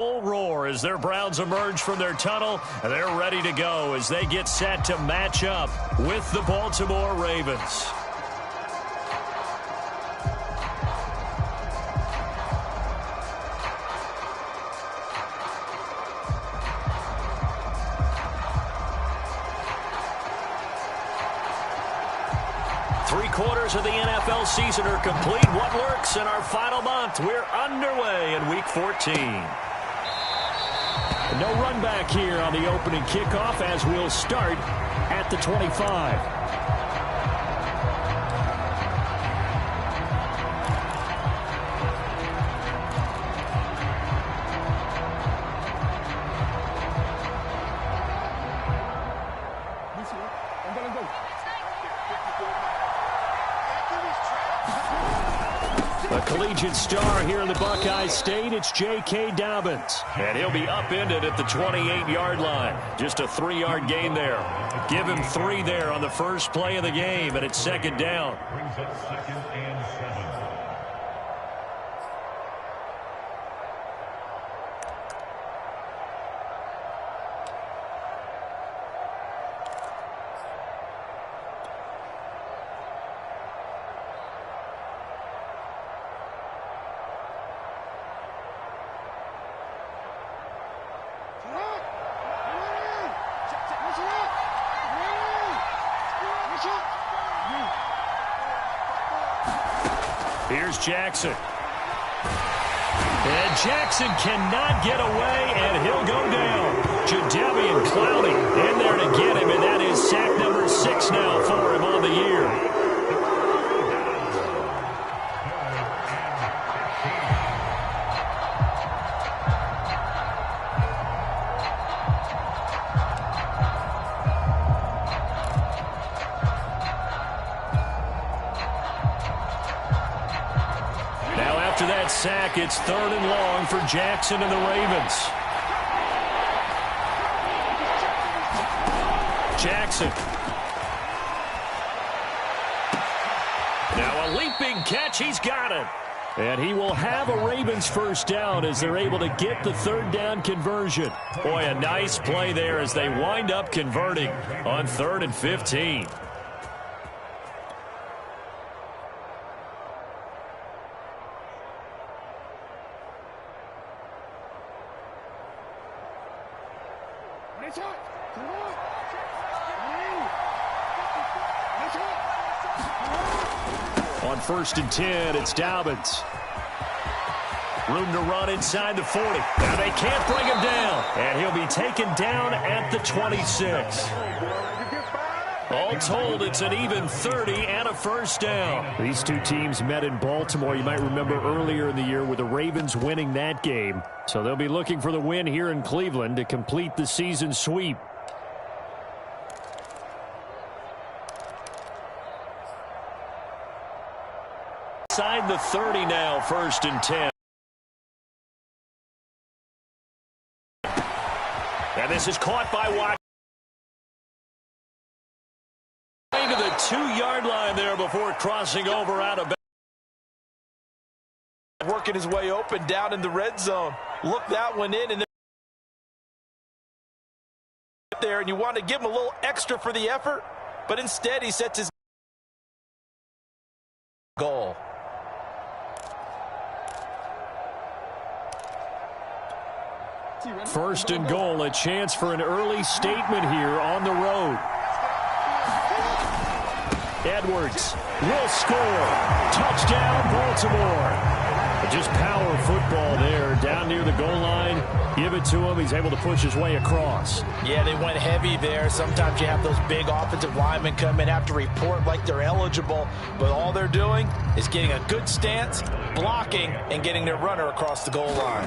Full roar as their Browns emerge from their tunnel. They're ready to go as they get set to match up with the Baltimore Ravens. Three-quarters of the NFL season are complete. What lurks in our final month? We're underway in Week 14. No run back here on the opening kickoff as we'll start at the 25. A collegiate star here in the Buckeye State, it's J.K. Dobbins. And he'll be upended at the 28-yard line. Just a 3-yard gain there. Give him 3 there on the first play of the game, and it's second down. Brings up 2nd and 7. Here's Jackson. And Jackson cannot get away, and he'll go down. Jadeveon Clowney in there to get him, and that is sack number 6 now for him on the year. After that sack, it's 3rd and long for Jackson and the Ravens. Jackson. Now a leaping catch. He's got it. And he will have a Ravens first down as they're able to get the 3rd down conversion. Boy, a nice play there as they wind up converting on 3rd and 15. On 1st and 10, it's Dobbins. Room to run inside the 40. Now they can't bring him down. And he'll be taken down at the 26. All told, it's an even 30 and a first down. These two teams met in Baltimore. You might remember earlier in the year with the Ravens winning that game. So they'll be looking for the win here in Cleveland to complete the season sweep. Inside the 30 now, 1st and 10. And this is caught by Watt. To the 2-yard line there before crossing over out of bounds. Working his way open down in the red zone. Look that one in, and there, and you want to give him a little extra for the effort, but instead he sets his goal. First and goal, a chance for an early statement here on the road. Edwards will score. Touchdown, Baltimore. Just power football there down near the goal line. Give it to him. He's able to push his way across. Yeah, they went heavy there. Sometimes you have those big offensive linemen come in, have to report like they're eligible, but all they're doing is getting a good stance, blocking, and getting their runner across the goal line.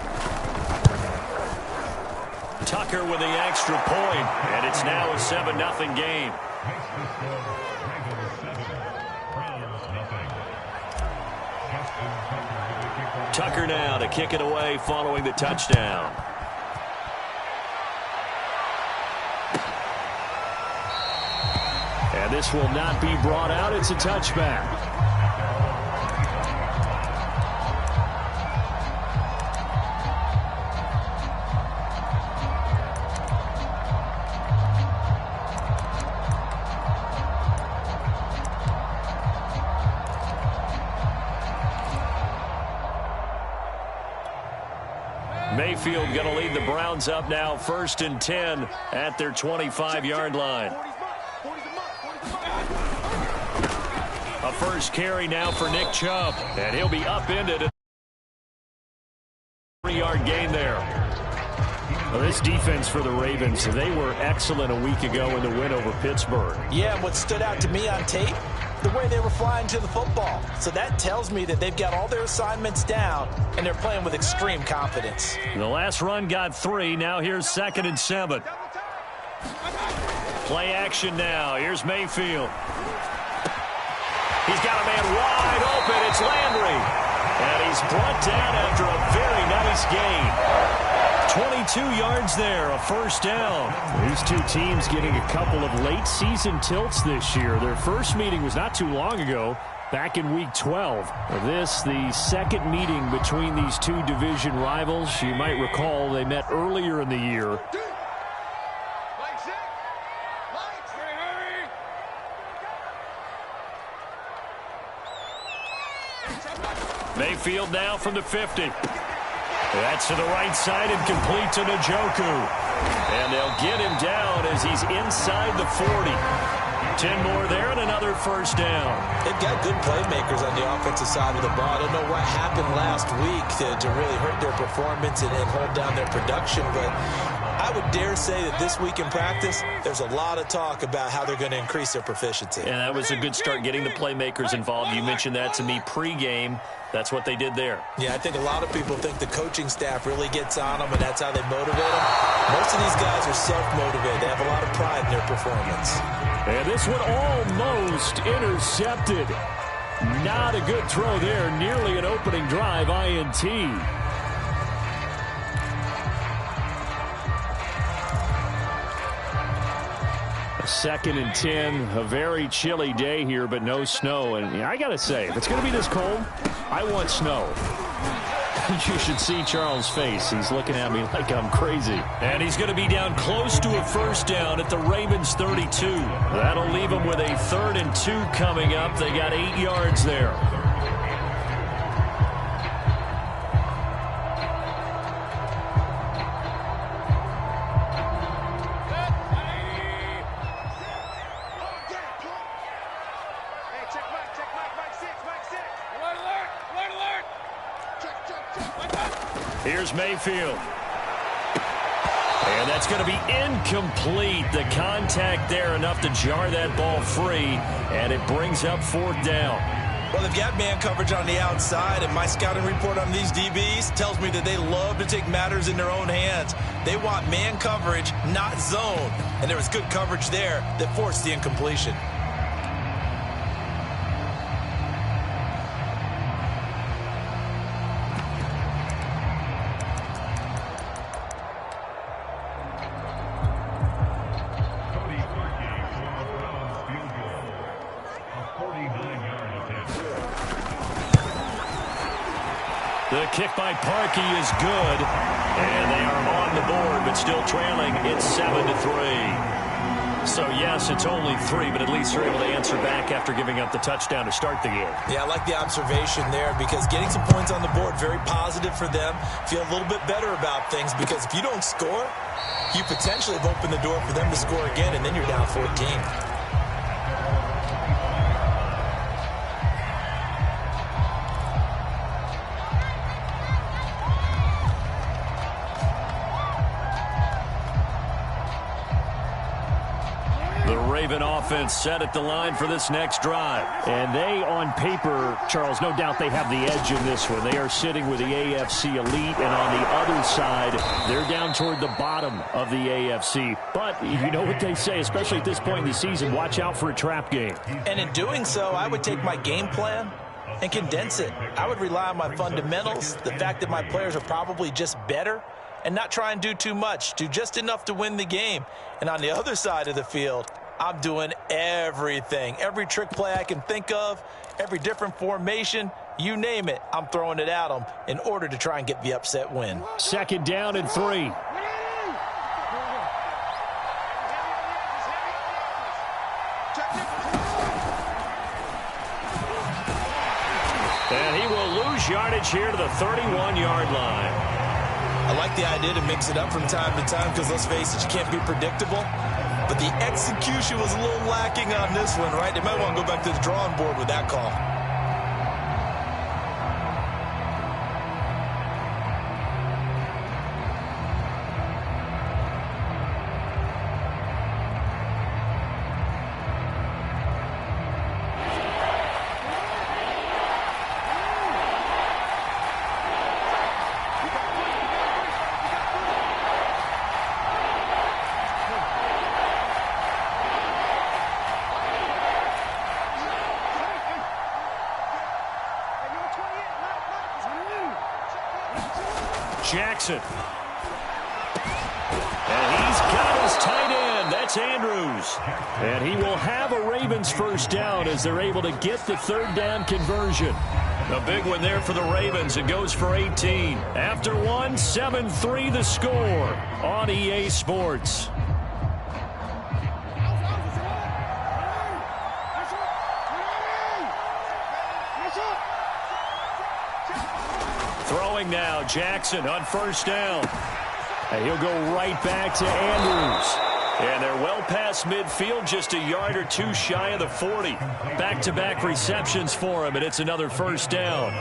Tucker with the extra point, and it's now a 7-0 game. Tucker now to kick it away following the touchdown. And this will not be brought out. It's a touchback. Mayfield going to lead the Browns up now 1st and 10 at their 25-yard line. A first carry now for Nick Chubb, and he'll be upended at a 3-yard gain there. Well, this defense for the Ravens, they were excellent a week ago in the win over Pittsburgh. Yeah, and what stood out to me on tape, the way they were flying to the football. So that tells me that they've got all their assignments down, and they're playing with extreme confidence. The last run got 3. Now here's 2nd and 7. Play action now. Here's Mayfield. He's got a man wide open. It's Landry. And he's brought down after a very nice gain. 22 yards there, a first down. These two teams getting a couple of late season tilts this year. Their first meeting was not too long ago, back in week 12. This, the second meeting between these two division rivals. You might recall they met earlier in the year. Mayfield now from the 50. That's to the right side and complete to Njoku. And they'll get him down as he's inside the 40. 10 more there and another first down. They've got good playmakers on the offensive side of the ball. I don't know what happened last week to really hurt their performance and hold down their production, but I would dare say that this week in practice, there's a lot of talk about how they're going to increase their proficiency. And that was a good start getting the playmakers involved. You mentioned that to me pregame. That's what they did there. Yeah, I think a lot of people think the coaching staff really gets on them, and that's how they motivate them. Most of these guys are self-motivated. They have a lot of pride in their performance. And this one almost intercepted. Not a good throw there. Nearly an opening drive, INT. A 2nd and 10, a very chilly day here, but no snow. And I got to say, if it's going to be this cold, I want snow. You should see Charles' face. He's looking at me like I'm crazy. And he's going to be down close to a first down at the Ravens 32. That'll leave them with a 3rd and 2 coming up. They got 8 yards there. Here's Mayfield. And that's going to be incomplete. The contact there enough to jar that ball free, and it brings up 4th down. Well, they've got man coverage on the outside, and my scouting report on these DBs tells me that they love to take matters in their own hands. They want man coverage, not zone. And there was good coverage there that forced the incompletion. The kick by Parkey is good, and they are on the board, but still trailing. It's 7-3. So, yes, it's only 3, but at least they're able to answer back after giving up the touchdown to start the game. Yeah, I like the observation there because getting some points on the board, very positive for them. Feel a little bit better about things because if you don't score, you potentially have opened the door for them to score again, and then you're down 14. Raven offense set at the line for this next drive. And they, on paper, Charles, no doubt they have the edge in this one. They are sitting with the AFC elite, and on the other side, they're down toward the bottom of the AFC. But you know what they say, especially at this point in the season, watch out for a trap game. And in doing so, I would take my game plan and condense it. I would rely on my fundamentals, the fact that my players are probably just better, and not try and do too much, do just enough to win the game. And on the other side of the field, I'm doing everything. Every trick play I can think of, every different formation, you name it, I'm throwing it at them in order to try and get the upset win. 2nd down and 3. And he will lose yardage here to the 31-yard line. I like the idea to mix it up from time to time because, let's face it, you can't be predictable. But the execution was a little lacking on this one, right? They might want to go back to the drawing board with that call. Jackson. And he's got his tight end. That's Andrews. And he will have a Ravens first down as they're able to get the third down conversion. A big one there for the Ravens. It goes for 18. After one, 7-3 the score on EA Sports. Throwing now, Jackson on first down. And he'll go right back to Andrews. And they're well past midfield, just a yard or two shy of the 40. Back-to-back receptions for him, and it's another first down.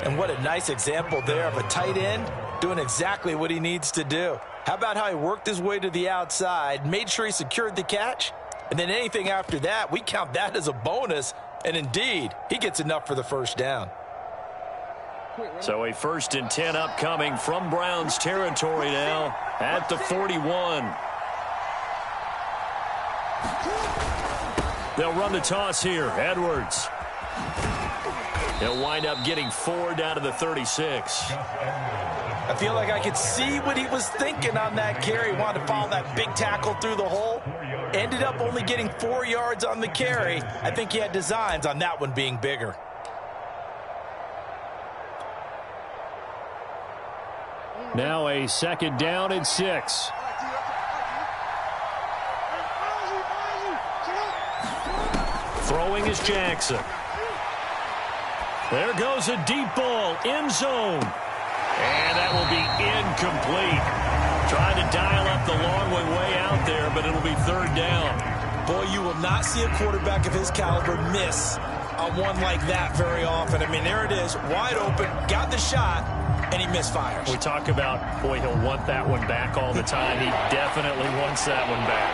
And what a nice example there of a tight end doing exactly what he needs to do. How about how he worked his way to the outside, made sure he secured the catch, and then anything after that, we count that as a bonus. And indeed, he gets enough for the first down. So a 1st and 10 upcoming from Browns territory now at the 41. They'll run the toss here. Edwards. He'll wind up getting 4 down to the 36. I feel like I could see what he was thinking on that carry. Wanted to follow that big tackle through the hole. Ended up only getting 4 yards on the carry. I think he had designs on that one being bigger. Now a 2nd down and 6. Throwing is Jackson. There goes a deep ball, end zone. And that will be incomplete. Trying to dial up the long way out there, but it'll be 3rd down. Boy, you will not see a quarterback of his caliber miss on one like that very often. I mean, there it is, wide open, got the shot, and he misfires. We talk about, boy, he'll want that one back all the time. He definitely wants that one back.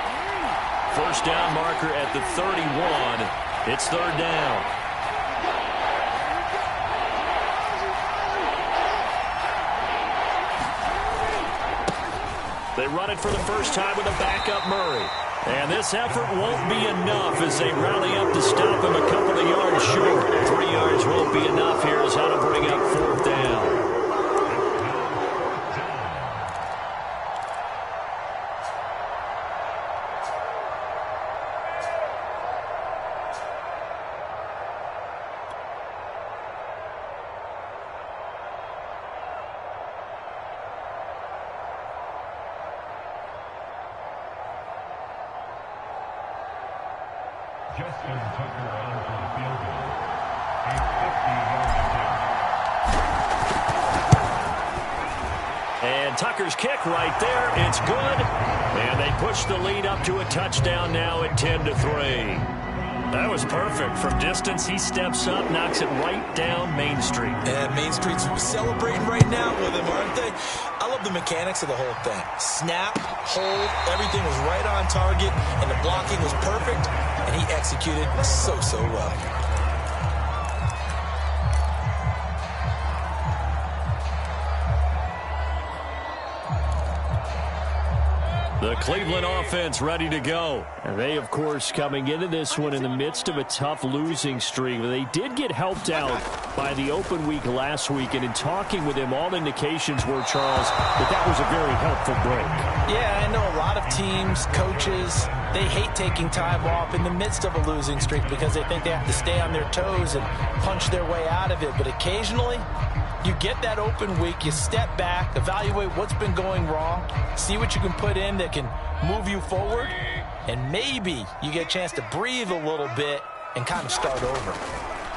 First down marker at the 31. It's 3rd down. They run it for the first time with a backup Murray. And this effort won't be enough as they rally up to stop him a couple of yards short. 3 yards won't be enough here as how to bring up 4th down. Justin Tucker on for the field goal. A 50-yard attempt. And Tucker's kick right there. It's good. And they push the lead up to a touchdown now at 10-3. That was perfect. From distance, he steps up, knocks it right down Main Street. And Main Street's celebrating right now with him, aren't they? I love the mechanics of the whole thing. Snap, hold, everything was right on target, and the blocking was perfect, and he executed so well. The Cleveland offense ready to go. And they, of course, coming into this one in the midst of a tough losing streak. They did get helped out by the open week last week. And in talking with him, all indications were, Charles, that was a very helpful break. Yeah, I know a lot of teams, coaches, they hate taking time off in the midst of a losing streak because they think they have to stay on their toes and punch their way out of it. But occasionally, you get that open week, you step back, evaluate what's been going wrong, see what you can put in that can move you forward, and maybe you get a chance to breathe a little bit and kind of start over.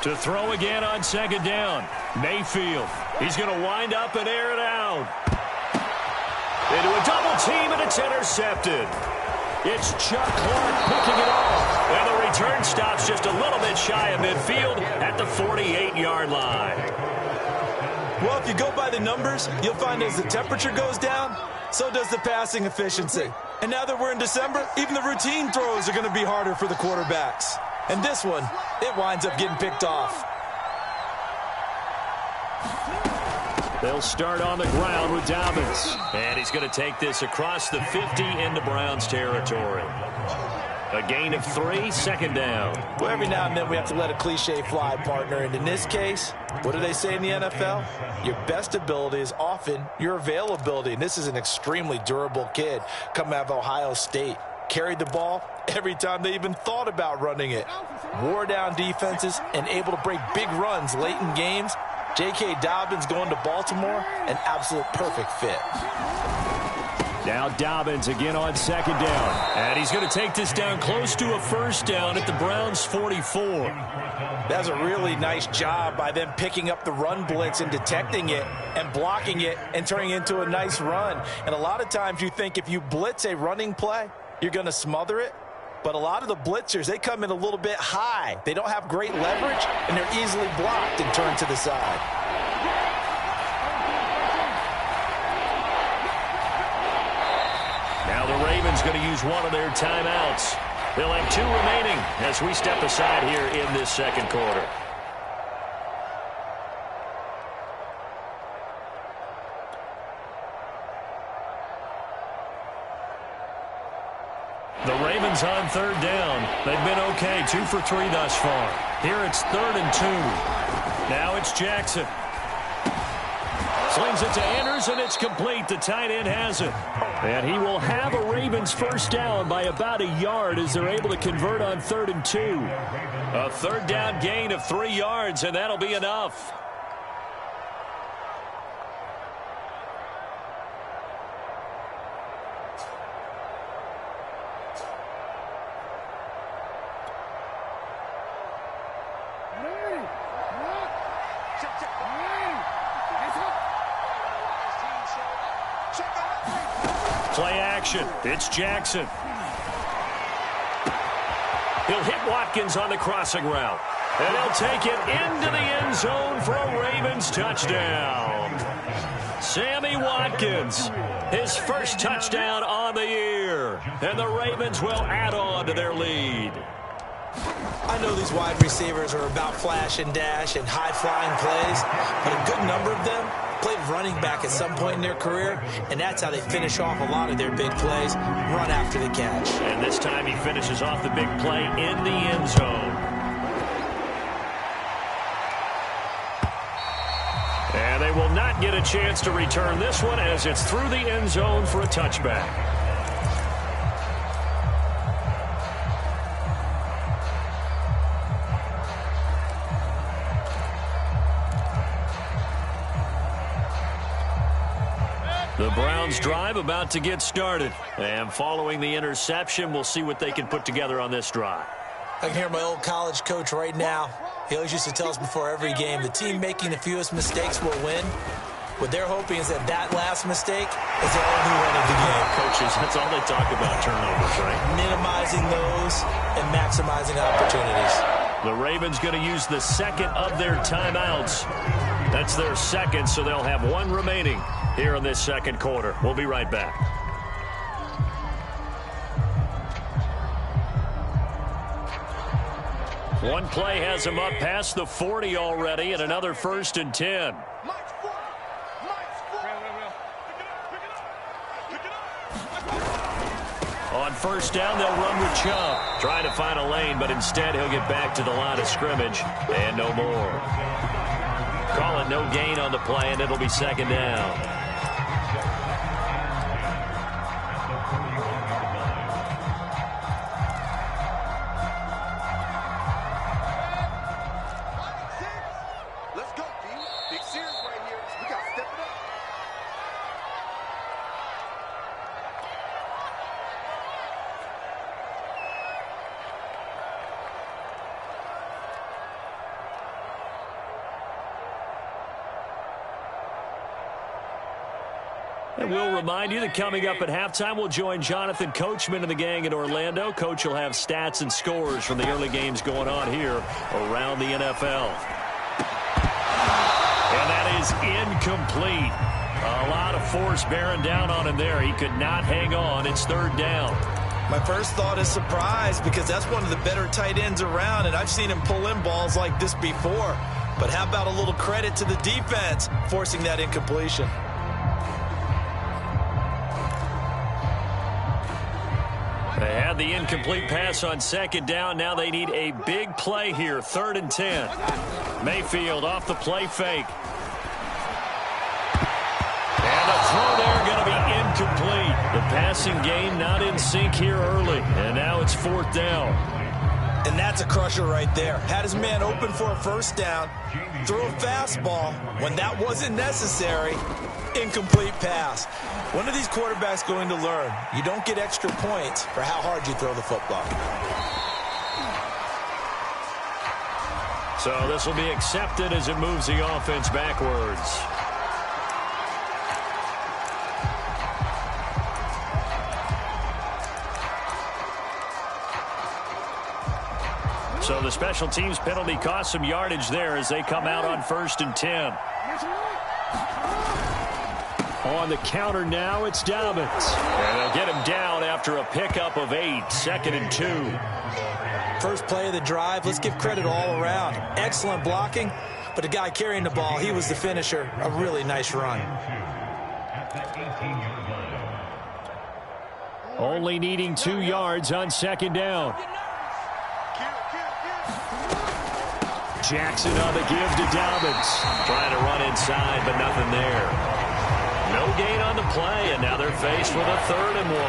To throw again on 2nd down, Mayfield. He's going to wind up and air it out. team, and it's intercepted. It's Chuck Clark picking it off. And the return stops just a little bit shy of midfield at the 48-yard line. Well, if you go by the numbers, you'll find as the temperature goes down, so does the passing efficiency. And now that we're in December, even the routine throws are going to be harder for the quarterbacks. And this one, it winds up getting picked off. They'll start on the ground with Dobbins. And he's going to take this across the 50 into Browns territory. A gain of 3, second down. Well, every now and then we have to let a cliche fly, partner. And in this case, what do they say in the NFL? Your best ability is often your availability. And this is an extremely durable kid coming out of Ohio State. Carried the ball every time they even thought about running it. Wore down defenses and able to break big runs late in games. J.K. Dobbins going to Baltimore, an absolute perfect fit. Now Dobbins again on second down. And he's going to take this down close to a first down at the Browns' 44. That's a really nice job by them picking up the run blitz and detecting it and blocking it and turning it into a nice run. And a lot of times you think if you blitz a running play, you're going to smother it. But a lot of the blitzers, they come in a little bit high. They don't have great leverage, and they're easily blocked and turned to the side. Now the Ravens going to use one of their timeouts. They'll have 2 remaining as we step aside here in this second quarter. The Ravens on third down. They've been okay, 2 for 3 thus far. Here it's 3rd and 2. Now it's Jackson. Slings it to Anders, and it's complete. The tight end has it. And he will have a Ravens first down by about a yard as they're able to convert on 3rd and 2. A third down gain of 3 yards, and that'll be enough. Play action. It's Jackson. He'll hit Watkins on the crossing route. And he'll take it into the end zone for a Ravens touchdown. Sammy Watkins, his first touchdown on the year. And the Ravens will add on to their lead. I know these wide receivers are about flash and dash and high-flying plays, but a good number of them played running back at some point in their career, and that's how they finish off a lot of their big plays, run after the catch. And this time he finishes off the big play in the end zone. And they will not get a chance to return this one as it's through the end zone for a touchback. The Browns drive about to get started. And following the interception, we'll see what they can put together on this drive. I can hear my old college coach right now. He always used to tell us before every game, the team making the fewest mistakes will win. What they're hoping is that that last mistake is the only one of the game. Coaches, that's all they talk about, turnovers, right? Minimizing those and maximizing opportunities. The Ravens going to use the second of their timeouts. That's their second, so they'll have 1 remaining here in this second quarter. We'll be right back. One play has him up past the 40 already, and another 1st and 10. On first down, they'll run with Chubb. Trying to find a lane, but instead he'll get back to the line of scrimmage. And no more. Call it no gain on the play, and it'll be second down. And we'll remind you that coming up at halftime, we'll join Jonathan Coachman and the gang in Orlando. Coach will have stats and scores from the early games going on here around the NFL. And that is incomplete. A lot of force bearing down on him there. He could not hang on. It's third down. My first thought is surprise, because that's one of the better tight ends around, and I've seen him pull in balls like this before. But how about a little credit to the defense forcing that incompletion? They had the incomplete pass on second down. Now they need a big play here, 3rd and 10. Mayfield off the play fake. And the throw there going to be incomplete. The passing game not in sync here early. And now it's 4th down. And that's a crusher right there. Had his man open for a first down, threw a fastball when that wasn't necessary. Incomplete pass. When are these quarterbacks going to learn? You don't get extra points for how hard you throw the football. So this will be accepted as it moves the offense backwards. So the special teams penalty cost some yardage there as they come out on 1st and 10. On the counter now, it's Dobbins. And they'll get him down after a pickup of 8, 2nd and 2. First play of the drive, let's give credit all around. Excellent blocking, but the guy carrying the ball, he was the finisher. A really nice run. Only needing 2 yards on 2nd down. Jackson on the give to Dobbins. Trying to run inside, but nothing there. No gain on the play, and now they're faced with a 3rd and 1.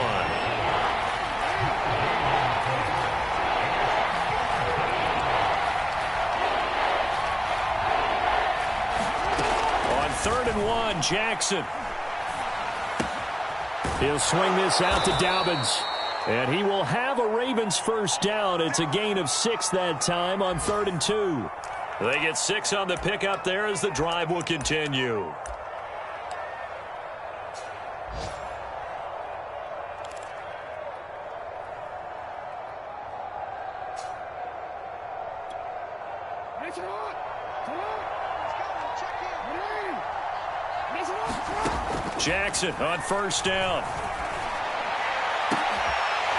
On 3rd and 1, Jackson. He'll swing this out to Dobbins. And he will have a Ravens first down. It's a gain of 6 that time on 3rd and 2. They get 6 on the pickup there as the drive will continue. Jackson on 1st down.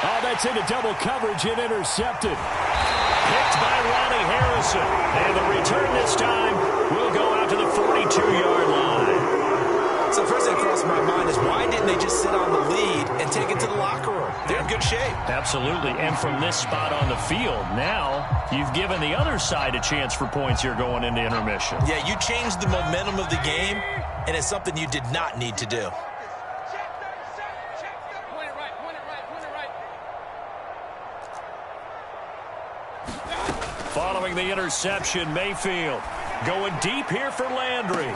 Oh, that's into double coverage and intercepted. Picked by Ronnie Harrison. And the return this time will go out to the 42-yard line. So first thing crossed my mind is, why didn't they just sit on the lead and take it to the locker room? They're in good shape. Absolutely. And from this spot on the field, now you've given the other side a chance for points here going into intermission. Yeah, you changed the momentum of the game, and it's something you did not need to do. Following the interception, Mayfield going deep here for Landry.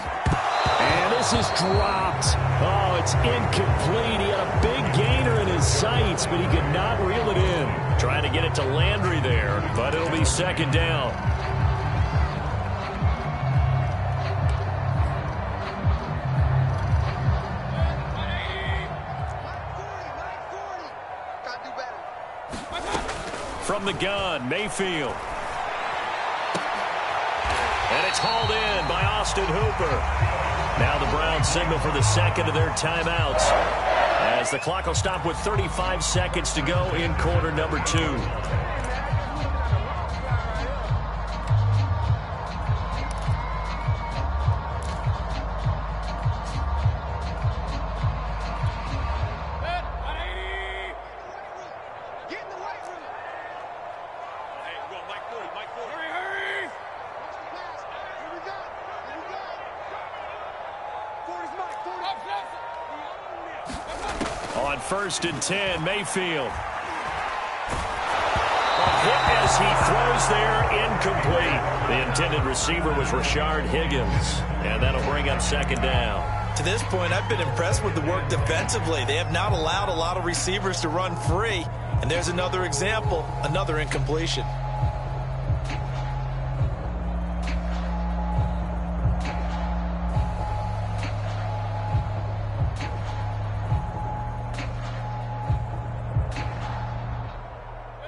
And this is dropped. Oh, it's incomplete. He had a big gainer in his sights, but he could not reel it in. Trying to get it to Landry there, but it'll be 2nd down. From the gun, Mayfield. And it's hauled in by Austin Hooper. Now the Browns signal for the 2nd of their timeouts, as the clock will stop with 35 seconds to go in quarter number 2. On 1st and 10, Mayfield. A hit as he throws there, incomplete. The intended receiver was Rashard Higgins, and that'll bring up 2nd down. To this point, I've been impressed with the work defensively. They have not allowed a lot of receivers to run free, and there's another example, another incompletion.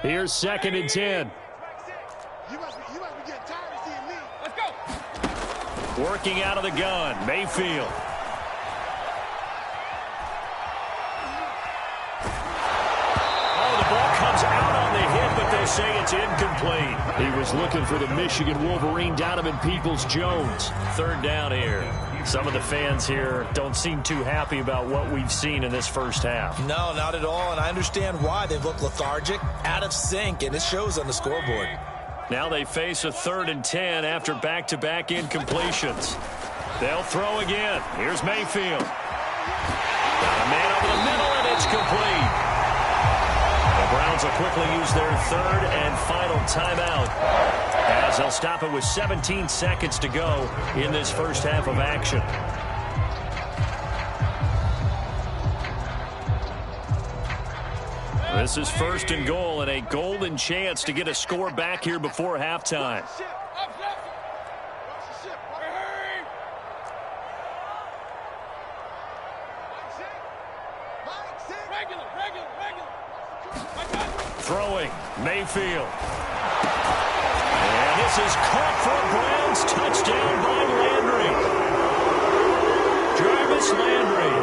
Here's 2nd and 10. You must be getting tired of seeing me. Let's go. Working out of the gun, Mayfield. Oh, the ball comes out on the hit, but they say it's incomplete. He was looking for the Michigan Wolverine, Donovan Peoples-Jones. 3rd down here. Some of the fans here don't seem too happy about what we've seen in this first half. No, not at all, and I understand why. They look lethargic, out of sync, and it shows on the scoreboard. Now they face a 3rd and 10 after back-to-back incompletions. They'll throw again. Here's Mayfield. Got a man over the middle, and it's complete. The Browns will quickly use their 3rd and final timeout, as they'll stop it with 17 seconds to go in this first half of action. This is 1st and goal and a golden chance to get a score back here before halftime. Throwing, Mayfield. And this is caught for a Browns touchdown by Landry. Jarvis Landry,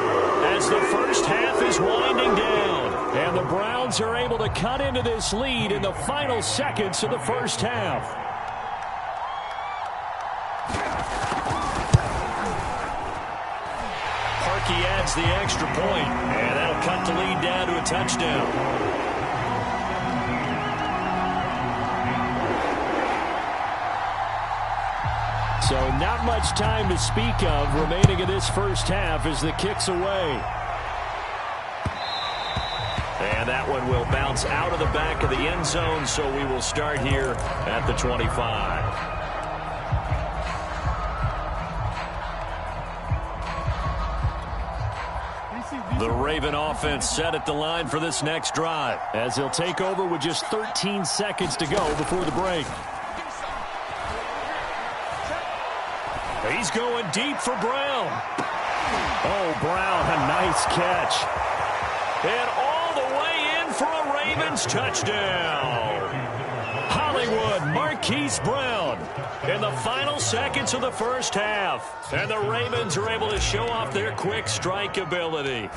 as the first half is winding down. And the Browns are able to cut into this lead in the final seconds of the first half. Parkey adds the extra point, and that'll cut the lead down to a touchdown. So not much time to speak of remaining in this first half as the kick's away. And that one will bounce out of the back of the end zone, so we will start here at the 25. The Raven offense set at the line for this next drive, as they'll take over with just 13 seconds to go before the break. He's going deep for Brown. Oh, Brown, a nice catch. And all the way in for a Ravens touchdown. Hollywood Marquise Brown in the final seconds of the first half. And the Ravens are able to show off their quick strike ability.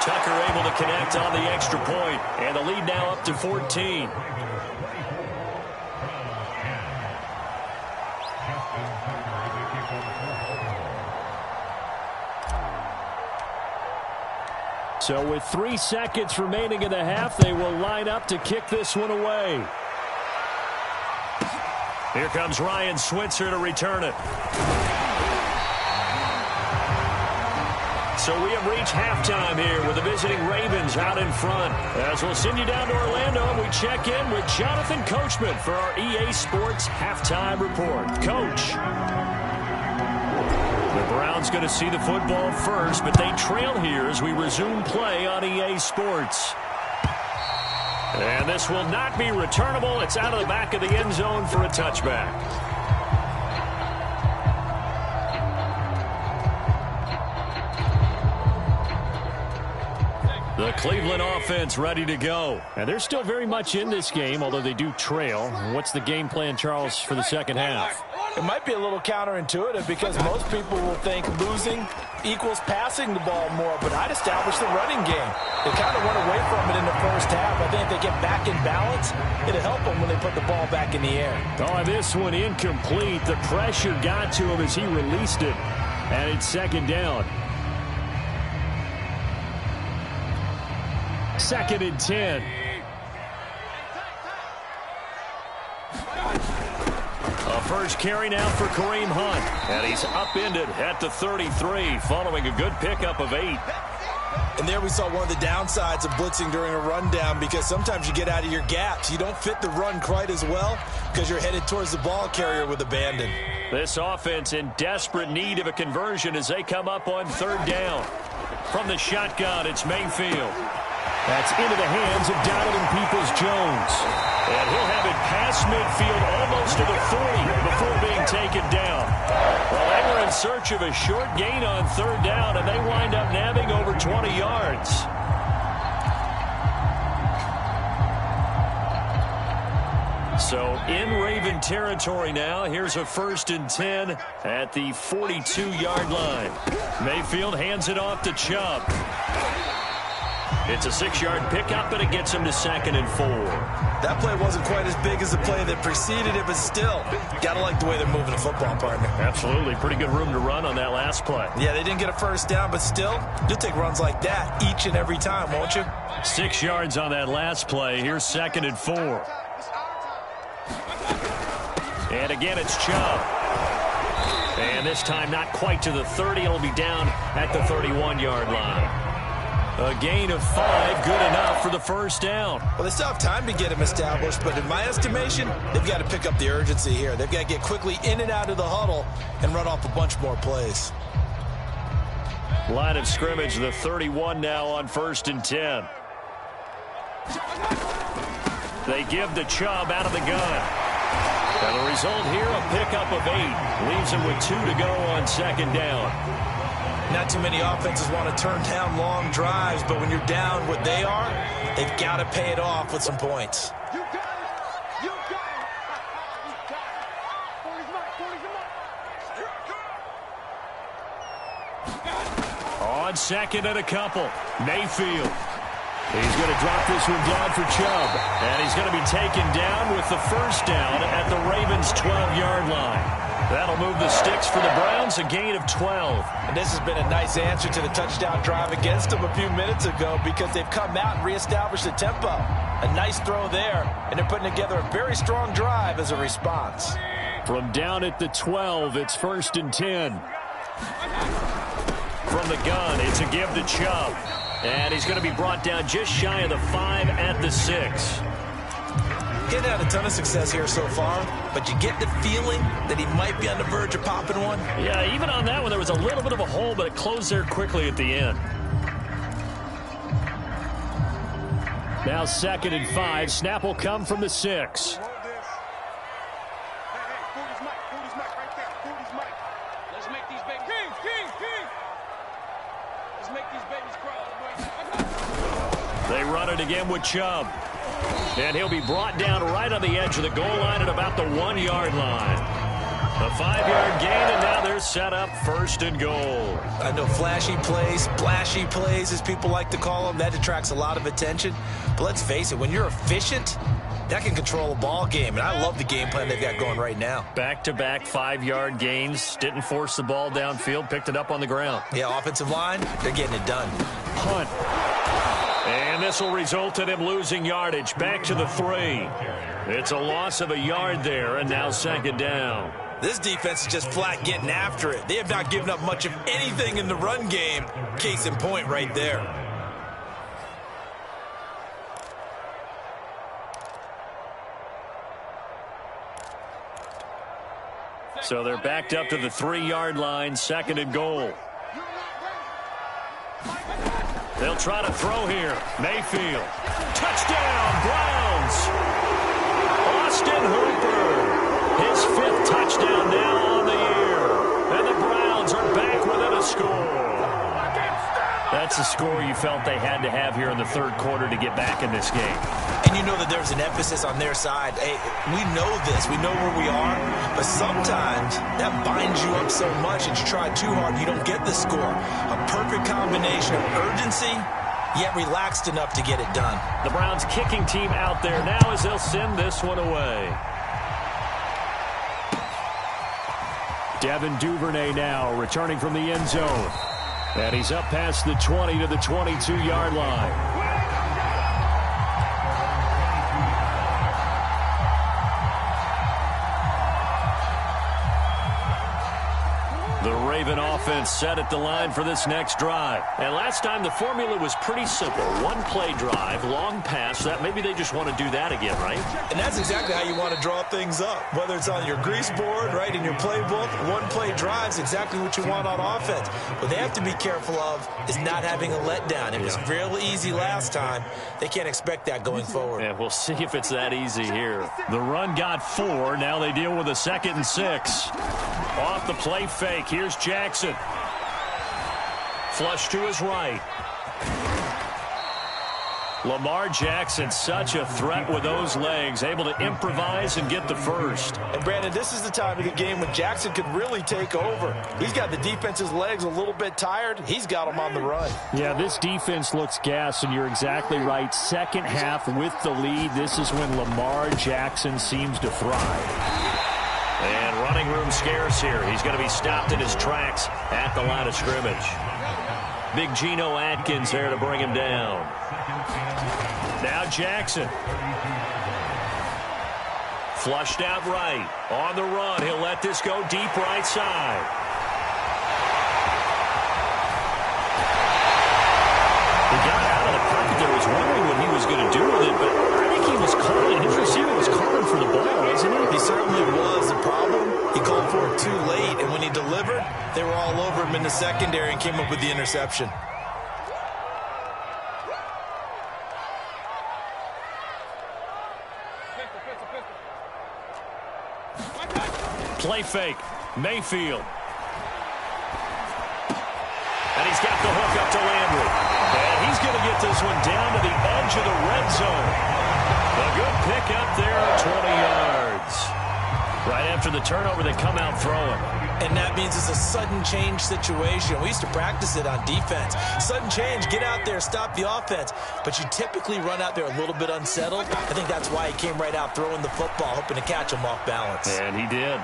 Tucker able to connect on the extra point, and the lead now up to 14. So with 3 seconds remaining in the half, they will line up to kick this one away. Here comes Ryan Switzer to return it. So we have reached halftime here with the visiting Ravens out in front. As we'll send you down to Orlando, and we check in with Jonathan Coachman for our EA Sports Halftime Report. Coach. The Browns going to see the football first, but they trail here as we resume play on EA Sports. And this will not be returnable. It's out of the back of the end zone for a touchback. The Cleveland offense ready to go. And they're still very much in this game, although they do trail. What's the game plan, Charles, for the second half? It might be a little counterintuitive because most people will think losing equals passing the ball more, but I'd establish the running game. They kind of went away from it in the first half. I think if they get back in balance, it'll help them when they put the ball back in the air. Oh, this one incomplete. The pressure got to him as he released it, and it's second down. 2nd and 10. A first carry now for Kareem Hunt. And he's upended at the 33 following a good pickup of 8. And there we saw one of the downsides of blitzing during a rundown, because sometimes you get out of your gaps. You don't fit the run quite as well because you're headed towards the ball carrier with abandon. This offense in desperate need of a conversion as they come up on 3rd down. From the shotgun, it's Mayfield. That's into the hands of Donovan Peoples-Jones. And he'll have it past midfield almost to the 40 before being taken down. Well, they were in search of a short gain on 3rd down, and they wind up nabbing over 20 yards. So in Raven territory now. Here's a 1st and 10 at the 42-yard line. Mayfield hands it off to Chubb. It's a 6-yard pickup, and it gets him to 2nd and 4. That play wasn't quite as big as the play that preceded it, but still, got to like the way they're moving the football, partner. Absolutely. Pretty good room to run on that last play. Yeah, they didn't get a 1st down, but still, you'll take runs like that each and every time, won't you? 6 yards on that last play. Here's 2nd and 4. And again, it's Chubb. And this time not quite to the 30. It'll be down at the 31-yard line. A gain of 5, good enough for the 1st down. Well, they still have time to get him established, but in my estimation, they've got to pick up the urgency here. They've got to get quickly in and out of the huddle and run off a bunch more plays. Line of scrimmage, the 31 now on 1st and 10. They give the Chubb out of the gun. And the result here, a pickup of 8. Leaves him with 2 to go on 2nd down. Not too many offenses want to turn down long drives, but when you're down what they are, they've got to pay it off with some points. You got it. You got it. You got it. 40's mine. On 2nd and a couple, Mayfield. He's going to drop this one down for Chubb. And he's going to be taken down with the 1st down at the Ravens' 12-yard line. That'll move the sticks for the Browns, a gain of 12. And this has been a nice answer to the touchdown drive against them a few minutes ago because they've come out and reestablished the tempo. A nice throw there, and they're putting together a very strong drive as a response. From down at the 12, it's 1st and 10. From the gun, it's a give to Chubb. And he's going to be brought down just shy of the 5 at the 6. He's had a ton of success here so far, but you get the feeling that he might be on the verge of popping one. Yeah, even on that one, there was a little bit of a hole, but it closed there quickly at the end. Now 2nd and 5. Snap will come from the 6. Hold this. Hey, 40's mic right there. 40's mic. Let's make these babies. King. Let's make these babies crawl. They run it again with Chubb. And he'll be brought down right on the edge of the goal line at about the 1-yard line. A 5-yard gain, and now they're set up 1st and goal. I know flashy plays, splashy plays, as people like to call them, that attracts a lot of attention. But let's face it, when you're efficient, that can control a ball game. And I love the game plan they've got going right now. Back-to-back 5-yard gains. Didn't force the ball downfield. Picked it up on the ground. Yeah, offensive line, they're getting it done. Punt. And this will result in him losing yardage. Back to the 3. It's a loss of a yard there, and now 2nd down. This defense is just flat getting after it. They have not given up much of anything in the run game. Case in point right there. So they're backed up to the 3-yard line, 2nd and goal. They'll try to throw here. Mayfield. Touchdown, Browns. Austin Hooper. His 5th touchdown now on the year. And the Browns are back within a score. That's a score you felt they had to have here in the 3rd quarter to get back in this game. And you know that there's an emphasis on their side. Hey, we know this. We know where we are. But sometimes that binds you up so much that you try too hard, you don't get the score. A perfect combination of urgency, yet relaxed enough to get it done. The Browns kicking team out there now as they'll send this one away. Devin Duvernay now returning from the end zone. And he's up past the 20 to the 22-yard line. The Raven offense set at the line for this next drive. And last time the formula was pretty simple. 1-play drive, long pass. That maybe they just want to do that again, right? And that's exactly how you want to draw things up. Whether it's on your grease board, right, in your playbook, 1-play drive is exactly what you want on offense. What they have to be careful of is not having a letdown. It was real easy last time. They can't expect that going forward. Yeah, we'll see if it's that easy here. The run got 4. Now they deal with a 2nd and 6. Off the play fake. Here's Jackson. Flush to his right. Lamar Jackson, such a threat with those legs, able to improvise and get the first. And, Brandon, this is the time of the game when Jackson could really take over. He's got the defense's legs a little bit tired. He's got them on the run. Yeah, this defense looks gassed, and you're exactly right. Second half with the lead, this is when Lamar Jackson seems to thrive. And running room scarce here. He's going to be stopped in his tracks at the line of scrimmage. Big Geno Atkins there to bring him down. Now Jackson. Flushed out right. On the run. He'll let this go deep right side. He got out of the pocket there. Was wondering what he was going to do with it, but I think he was calling. His receiver was calling for the ball, wasn't he? He certainly was. The problem, he called for it too late, and when he delivered, they were all over him in the secondary and came up with the interception. Play fake. Mayfield. And he's got the hook up to Landry. And he's going to get this one down to the edge of the red zone. A good pick up there at 20 yards. Right after the turnover, they come out throwing. And that means it's a sudden change situation. We used to practice it on defense. Sudden change, get out there, stop the offense. But you typically run out there a little bit unsettled. I think that's why he came right out throwing the football, hoping to catch him off balance. And he did.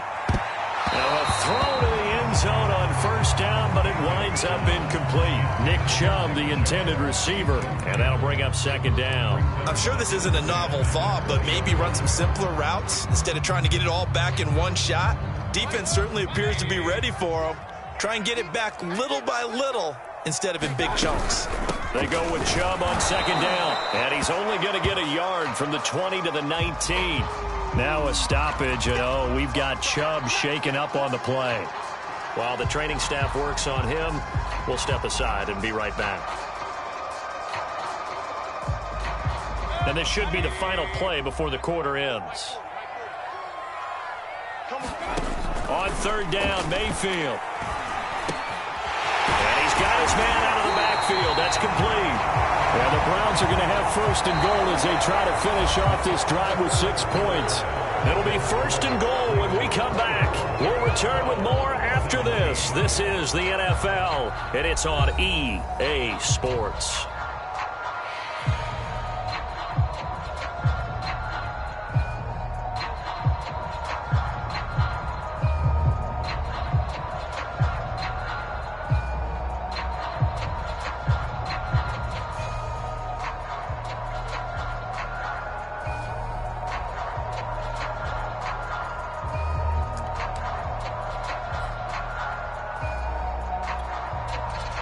Now a throw to the end zone on first down, but it winds up incomplete. Nick Chubb, the intended receiver, and that'll bring up second down. I'm sure this isn't a novel thought, but maybe run some simpler routes instead of trying to get it all back in one shot. Defense certainly appears to be ready for him. Try and get it back little by little instead of in big chunks. They go with Chubb on second down, and he's only going to get a yard from the 20 to the 19. Now a stoppage, and we've got Chubb shaken up on the play. While the training staff works on him, we'll step aside and be right back. And this should be the final play before the quarter ends. On third down, Mayfield. And he's got his man out of the backfield. That's complete. Well, the Browns are going to have first and goal as they try to finish off this drive with 6 points. It'll be first and goal when we come back. We'll return with more after this. This is the NFL, and it's on EA Sports.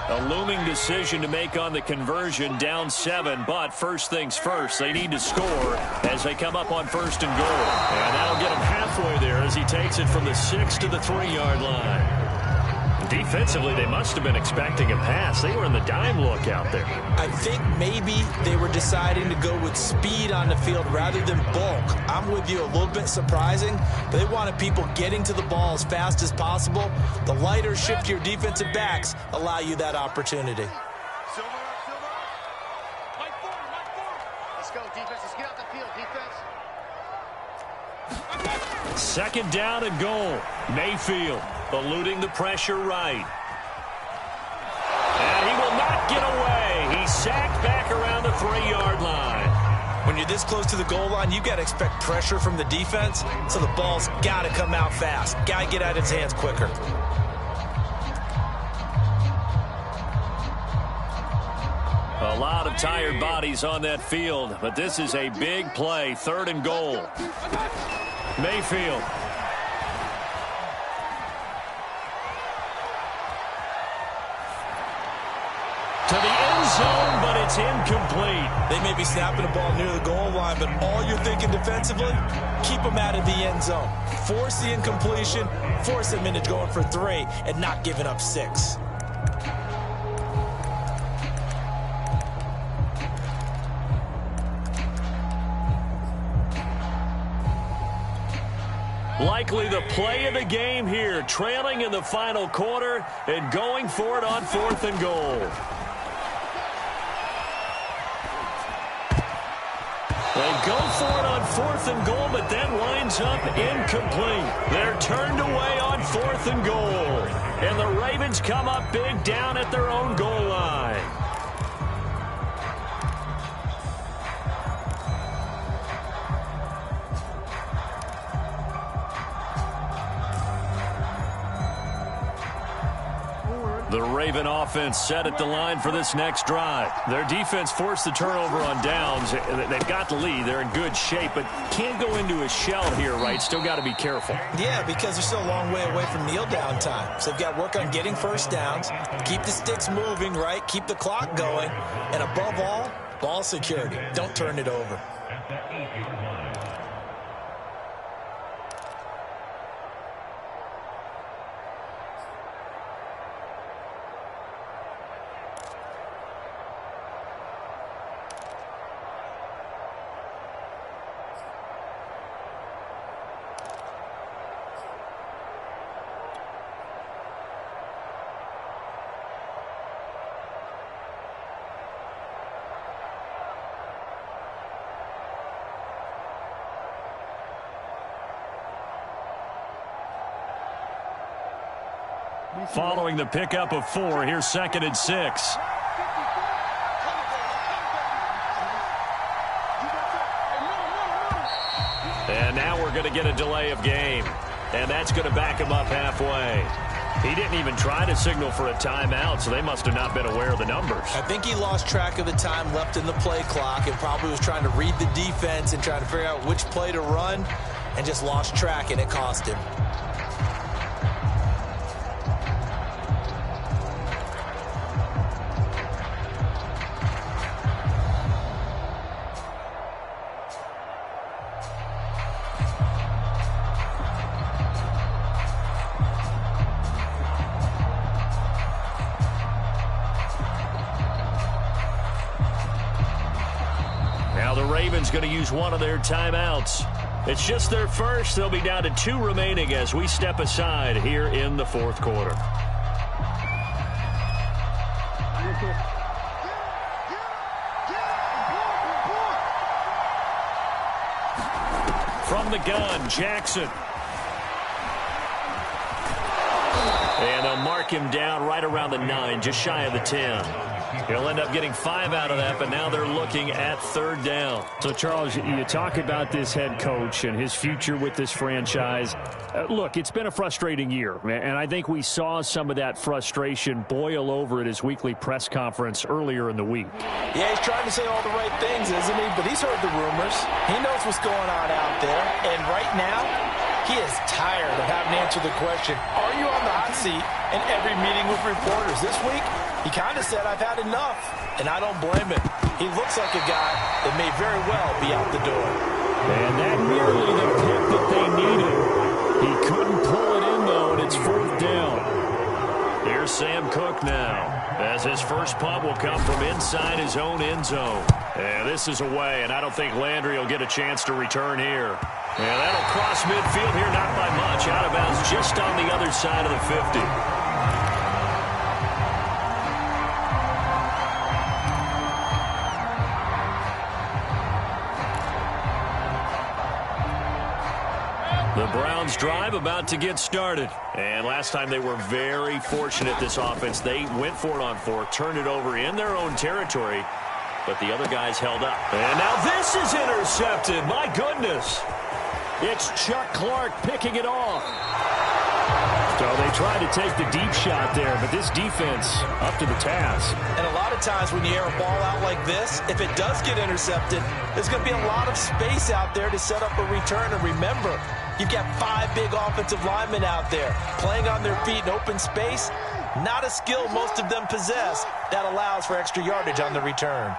A looming decision to make on the conversion, down 7, but first things first, they need to score as they come up on first and goal. And that'll get him halfway there as he takes it from the 6 to the 3-yard line. Defensively, they must have been expecting a pass. They were in the dime look out there. I think maybe they were deciding to go with speed on the field rather than bulk. I'm with you, a little bit surprising, but they wanted people getting to the ball as fast as possible. The lighter, shiftier defensive backs allow you that opportunity. Silver up, silver up. Mike forward, Mike forward. Let's go, defense. Let's get out the field, defense. Second down and goal. Mayfield eluding the pressure right. And he will not get away. He's sacked back around the 3-yard line. When you're this close to the goal line, you got to expect pressure from the defense, so the ball's got to come out fast. Got to get out of his hands quicker. A lot of tired bodies on that field, but this is a big play. Third and goal. Mayfield. To the end zone, but it's incomplete. They may be snapping the ball near the goal line, but all you're thinking defensively, keep them out of the end zone. Force the incompletion, force them into going for 3 and not giving up 6. Likely the play of the game here, trailing in the final quarter and going for it on 4th and goal. They go for it on 4th and goal, but that winds up incomplete. They're turned away on 4th and goal. And the Ravens come up big down at their own goal line. The Raven offense set at the line for this next drive. Their defense forced the turnover on downs. They've got the lead. They're in good shape, but can't go into a shell here, right? Still got to be careful. Yeah, because they're still a long way away from kneel down time. So they've got to work on getting first downs, keep the sticks moving, right? Keep the clock going. And above all, ball security. Don't turn it over. At the 8-yard line. Following the pickup of 4, here's 2nd and 6. And now we're going to get a delay of game. And that's going to back him up halfway. He didn't even try to signal for a timeout, so they must have not been aware of the numbers. I think he lost track of the time left in the play clock and probably was trying to read the defense and trying to figure out which play to run and just lost track, and it cost him. Going to use one of their timeouts. It's just their first. They'll be down to 2 remaining as we step aside here in the 4th quarter. From the gun, Jackson. And they'll mark him down right around the 9, just shy of the 10. He'll end up getting 5 out of that, but now they're looking at 3rd down. So, Charles, you talk about this head coach and his future with this franchise. Look, it's been a frustrating year, and I think we saw some of that frustration boil over at his weekly press conference earlier in the week. Yeah, he's trying to say all the right things, isn't he? But he's heard the rumors. He knows what's going on out there. And right now, he is tired of having to answer the question, are you on the hot seat in every meeting with reporters? This week, he kind of said, I've had enough, and I don't blame him. He looks like a guy that may very well be out the door. And that nearly the pick that they needed. He couldn't pull it in, though, and it's 4th down. Here's Sam Cook now, as his first punt will come from inside his own end zone. And this is away, and I don't think Landry will get a chance to return here. And that'll cross midfield here, not by much. Out of bounds just on the other side of the 50. The Browns drive about to get started. And last time they were very fortunate, this offense. They went for it on 4, turned it over in their own territory, but the other guys held up. And now this is intercepted. My goodness. It's Chuck Clark picking it off. So they tried to take the deep shot there, but this defense up to the task. And a lot of times when you air a ball out like this, if it does get intercepted, there's going to be a lot of space out there to set up a return. And remember, you've got 5 big offensive linemen out there playing on their feet in open space. Not a skill most of them possess that allows for extra yardage on the return.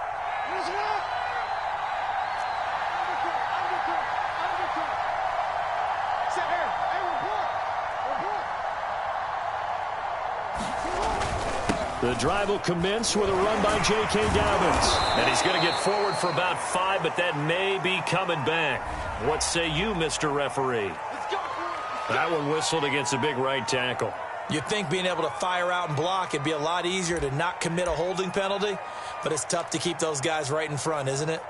The drive will commence with a run by J.K. Dobbins. And he's going to get forward for about 5, but that may be coming back. What say you, Mr. Referee? That one whistled against a big right tackle. You'd think being able to fire out and block it'd be a lot easier to not commit a holding penalty, but it's tough to keep those guys right in front, isn't it?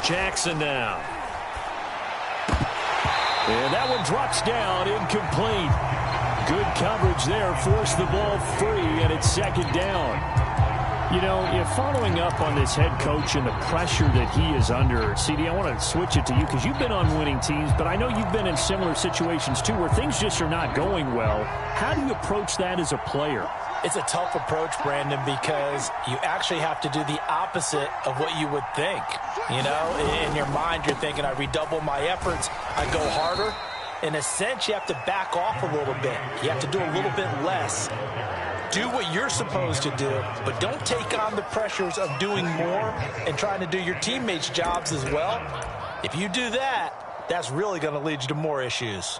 Jackson now. And that one drops down, incomplete. Good coverage there, forced the ball free, and it's second down. You know, following up on this head coach and the pressure that he is under, CD, I want to switch it to you because you've been on winning teams, but I know you've been in similar situations too where things just are not going well. How do you approach that as a player? It's a tough approach, Brandon, because you actually have to do the opposite of what you would think. You know, in your mind, you're thinking, I redouble my efforts, I go harder. In a sense, you have to back off a little bit. You have to do a little bit less. Do what you're supposed to do, but don't take on the pressures of doing more and trying to do your teammates' jobs as well. If you do that, that's really going to lead you to more issues.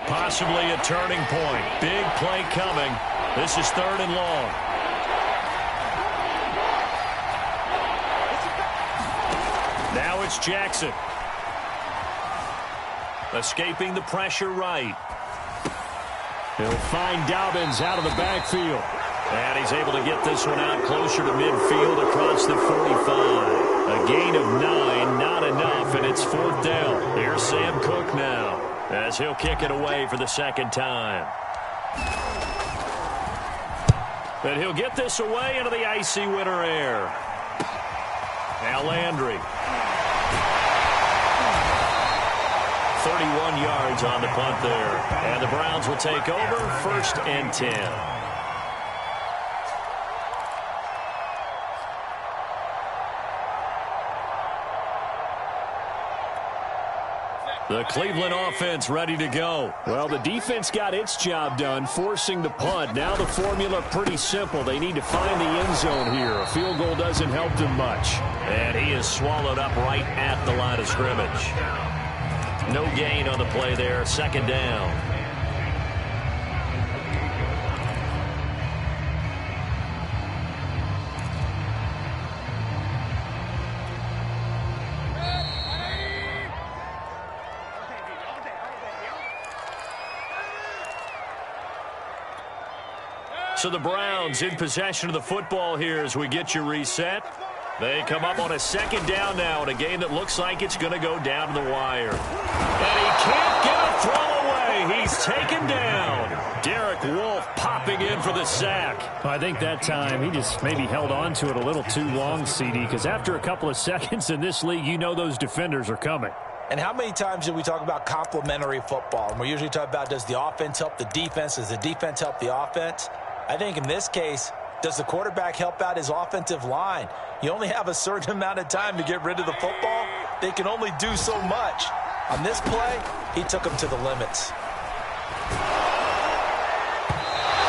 Possibly a turning point. Big play coming. This is 3rd and long. Now it's Jackson. Escaping the pressure right. He'll find Dobbins out of the backfield. And he's able to get this one out closer to midfield across the 45. A gain of 9, not enough, and it's 4th down. Here's Sam Cook now, as he'll kick it away for the second time. But he'll get this away into the icy winter air. Now Landry. 31 yards on the punt there. And the Browns will take over, 1st and 10. The Cleveland offense ready to go. Well, the defense got its job done, forcing the punt. Now the formula pretty simple. They need to find the end zone here. A field goal doesn't help them much. And he is swallowed up right at the line of scrimmage. No gain on the play there, 2nd down. So the Browns in possession of the football here as we get you reset. They come up on a 2nd down now in a game that looks like it's going to go down to the wire. And he can't get a throw away. He's taken down. Derek Wolfe popping in for the sack. I think that time he just maybe held on to it a little too long, CD, because after a couple of seconds in this league, you know those defenders are coming. And how many times do we talk about complementary football? And we usually talk about, does the offense help the defense? Does the defense help the offense? I think in this case, does the quarterback help out his offensive line? You only have a certain amount of time to get rid of the football. They can only do so much. On this play, he took them to the limits.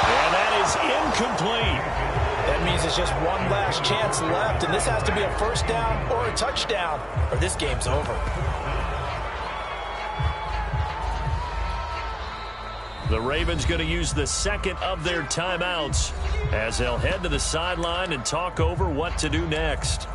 And that is incomplete. That means it's just one last chance left, and this has to be a 1st down or a touchdown, or this game's over. The Ravens going to use the 2nd of their timeouts as they'll head to the sideline and talk over what to do next.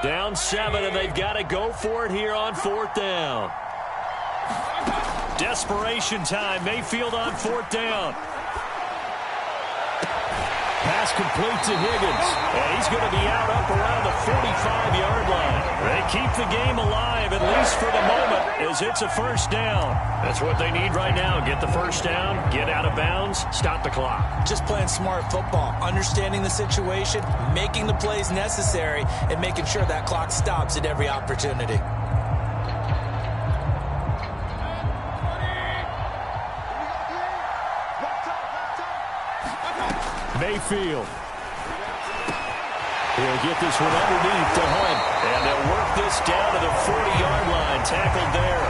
Down 7, and they've got to go for it here on 4th down. Desperation time. Mayfield on 4th down. Pass complete to Higgins, and he's going to be out up around the 45-yard line. They keep the game alive, at least for the moment, as it's a 1st down. That's what they need right now. Get the 1st down, get out of bounds, stop the clock. Just playing smart football, understanding the situation, making the plays necessary, and making sure that clock stops at every opportunity. Mayfield. He'll get this one underneath to Hunt. And they'll work this down to the 40-yard line. Tackled there.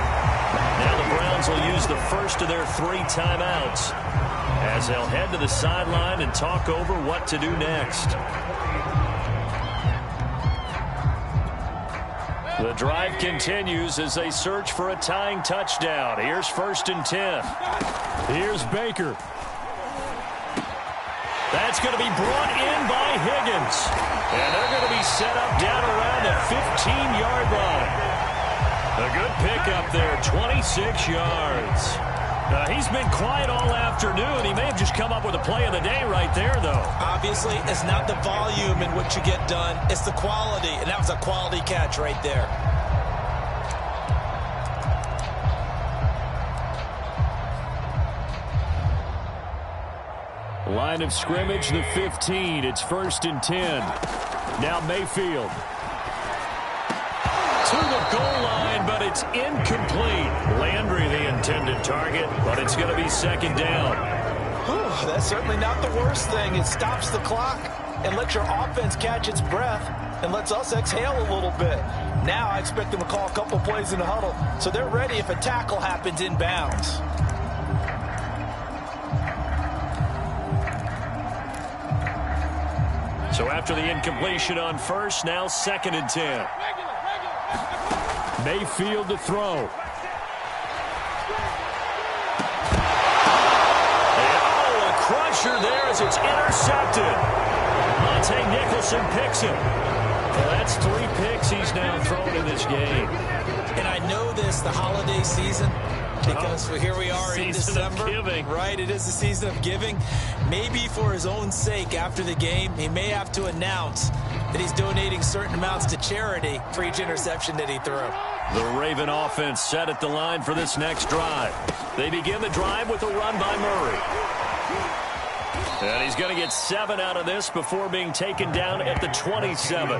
Now the Browns will use the 1st of their 3 timeouts as they'll head to the sideline and talk over what to do next. The drive continues as they search for a tying touchdown. Here's 1st and 10. Here's Baker. That's going to be brought in by Higgins. And they're going to be set up down around the 15-yard line. A good pickup there, 26 yards. He's been quiet all afternoon. He may have just come up with a play of the day right there, though. Obviously, it's not the volume in what you get done. It's the quality, and that was a quality catch right there. Line of scrimmage, the 15. It's 1st and 10. Now Mayfield. To the goal line, but it's incomplete. Landry the intended target, but it's going to be 2nd down. Whew, that's certainly not the worst thing. It stops the clock and lets your offense catch its breath and lets us exhale a little bit. Now I expect them to call a couple plays in the huddle, so they're ready if a tackle happens inbounds. So after the incompletion on 1st, now 2nd and 10. Mayfield to throw. And, a crusher there as it's intercepted. Monte Nicholson picks him. Well, that's 3 picks he's now thrown in this game. And I know this, the holiday season, because here we are in December. Right, it is the season of giving. Maybe for his own sake, after the game, he may have to announce that he's donating certain amounts to charity for each interception that he threw. The Raven offense set at the line for this next drive. They begin the drive with a run by Murray. And he's going to get 7 out of this before being taken down at the 27.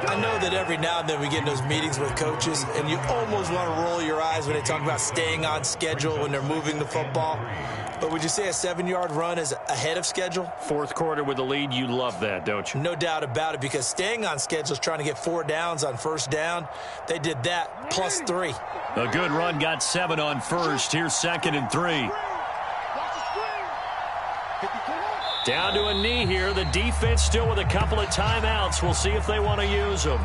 I know that every now and then we get in those meetings with coaches, and you almost want to roll your eyes when they talk about staying on schedule when they're moving the football. But would you say a 7-yard run is ahead of schedule? 4th quarter with the lead, you love that, don't you? No doubt about it, because staying on schedule is trying to get 4 downs on 1st down. They did that, plus 3. A good run, got 7 on 1st. Here's 2nd and 3. Down to a knee here. The defense still with a couple of timeouts. We'll see if they want to use them.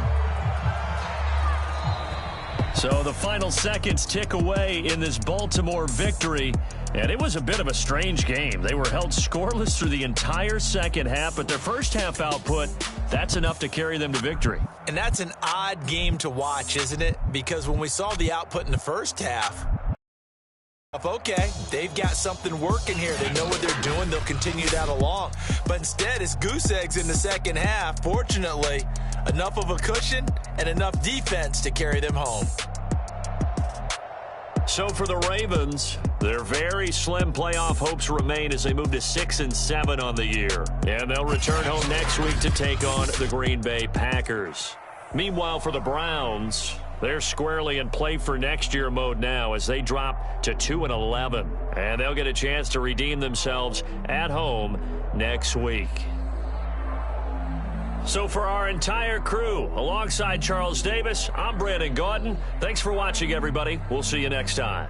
So the final seconds tick away in this Baltimore victory. And it was a bit of a strange game. They were held scoreless through the entire second half, but their first half output, that's enough to carry them to victory. And that's an odd game to watch, isn't it? Because when we saw the output in the first half, okay, they've got something working here. They know what they're doing. They'll continue that along. But instead, it's goose eggs in the second half. Fortunately, enough of a cushion and enough defense to carry them home. So for the Ravens, their very slim playoff hopes remain as they move to 6-7 on the year. And they'll return home next week to take on the Green Bay Packers. Meanwhile, for the Browns, they're squarely in play for next year mode now as they drop to 2-11. And they'll get a chance to redeem themselves at home next week. So for our entire crew, alongside Charles Davis, I'm Brandon Gaudin. Thanks for watching, everybody. We'll see you next time.